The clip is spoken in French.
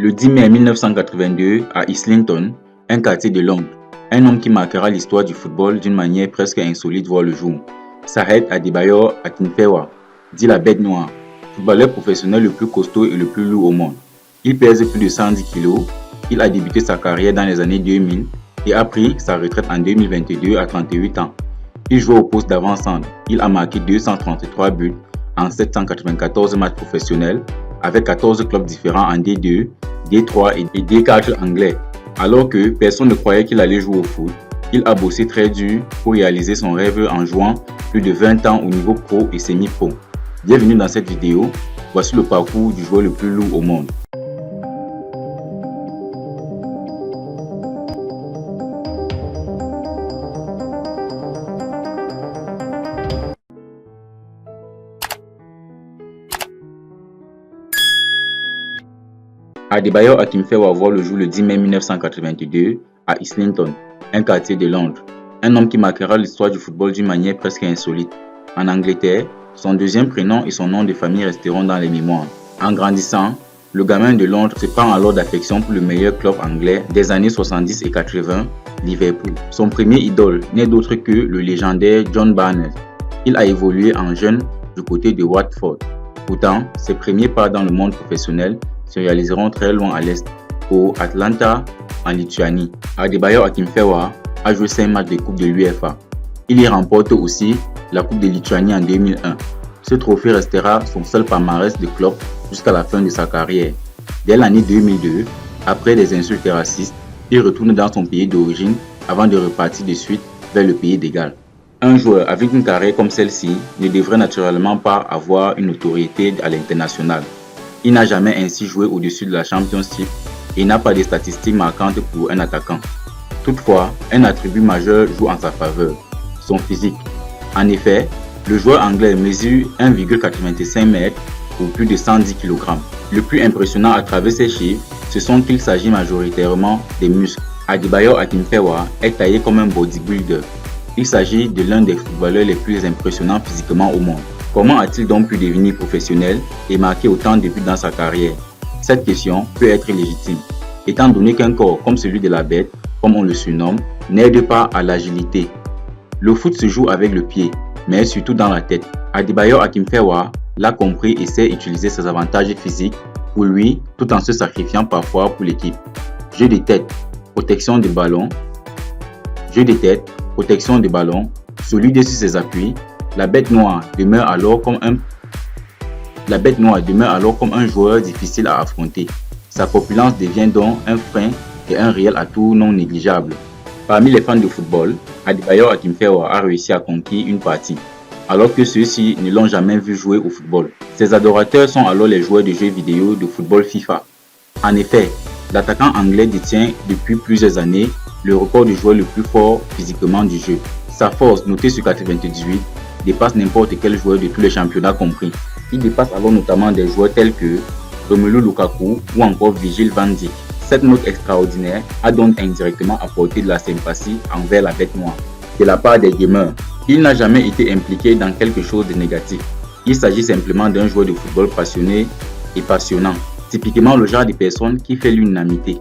Le 10 mai 1982, à Islington, un quartier de Londres, un homme qui marquera l'histoire du football d'une manière presque insolite voit le jour. Saheed Adebayor Akinfenwa, dit la bête noire, footballeur professionnel le plus costaud et le plus lourd au monde. Il pèse plus de 110 kg. Il a débuté sa carrière dans les années 2000 et a pris sa retraite en 2022 à 38 ans. Il joue au poste d'avant-centre. Il a marqué 233 buts en 794 matchs professionnels avec 14 clubs différents en D2, D3 et D4 anglais. Alors que personne ne croyait qu'il allait jouer au foot, il a bossé très dur pour réaliser son rêve en jouant plus de 20 ans au niveau pro et semi-pro. Bienvenue dans cette vidéo, voici le parcours du joueur le plus lourd au monde. Adebayor Akinfenwa voit le jour le 10 mai 1982 à Islington, un quartier de Londres. Un homme qui marquera l'histoire du football d'une manière presque insolite. En Angleterre, son deuxième prénom et son nom de famille resteront dans les mémoires. En grandissant, le gamin de Londres se prend alors d'affection pour le meilleur club anglais des années 70 et 80, Liverpool. Son premier idole n'est d'autre que le légendaire John Barnes. Il a évolué en jeune du côté de Watford. Pourtant, ses premiers pas dans le monde professionnel se réaliseront très loin à l'est, au Atlanta, en Lituanie. Adebayor Akinfenwa a joué 5 matchs de Coupe de l'UEFA. Il y remporte aussi la Coupe de Lituanie en 2001. Ce trophée restera son seul palmarès de club jusqu'à la fin de sa carrière. Dès l'année 2002, après des insultes racistes, il retourne dans son pays d'origine avant de repartir de suite vers le pays d'égal. Un joueur avec une carrière comme celle-ci ne devrait naturellement pas avoir une notoriété à l'international. Il n'a jamais ainsi joué au-dessus de la Championship et n'a pas de statistiques marquantes pour un attaquant. Toutefois, un attribut majeur joue en sa faveur, son physique. En effet, le joueur anglais mesure 1,85 m pour plus de 110 kg. Le plus impressionnant à travers ces chiffres, ce sont qu'il s'agit majoritairement des muscles. Adebayor Akinfenwa est taillé comme un bodybuilder. Il s'agit de l'un des footballeurs les plus impressionnants physiquement au monde. Comment a-t-il donc pu devenir professionnel et marquer autant de buts dans sa carrière? Cette question peut être légitime, étant donné qu'un corps comme celui de la bête, comme on le surnomme, n'aide pas à l'agilité. Le foot se joue avec le pied, mais surtout dans la tête. Adebayor Akinfenwa l'a compris et sait utiliser ses avantages physiques pour lui, tout en se sacrifiant parfois pour l'équipe. Jeu de tête, protection de ballon. Jeu de tête, protection de ballon, solide sur ses appuis. La bête noire demeure alors comme un joueur difficile à affronter. Sa corpulence devient donc un frein et un réel atout non négligeable. Parmi les fans de football, Adebayor Akinfenwa a réussi à conquérir une partie, alors que ceux-ci ne l'ont jamais vu jouer au football. Ses adorateurs sont alors les joueurs de jeux vidéo de football FIFA. En effet, l'attaquant anglais détient depuis plusieurs années le record du joueur le plus fort physiquement du jeu. Sa force, notée sur 98, dépasse n'importe quel joueur de tous les championnats compris. Il dépasse alors notamment des joueurs tels que Romelu Lukaku ou encore Virgil van Dijk. Cette note extraordinaire a donc indirectement apporté de la sympathie envers la bête noire. De la part des gamers, il n'a jamais été impliqué dans quelque chose de négatif. Il s'agit simplement d'un joueur de football passionné et passionnant, typiquement le genre de personne qui fait l'unanimité.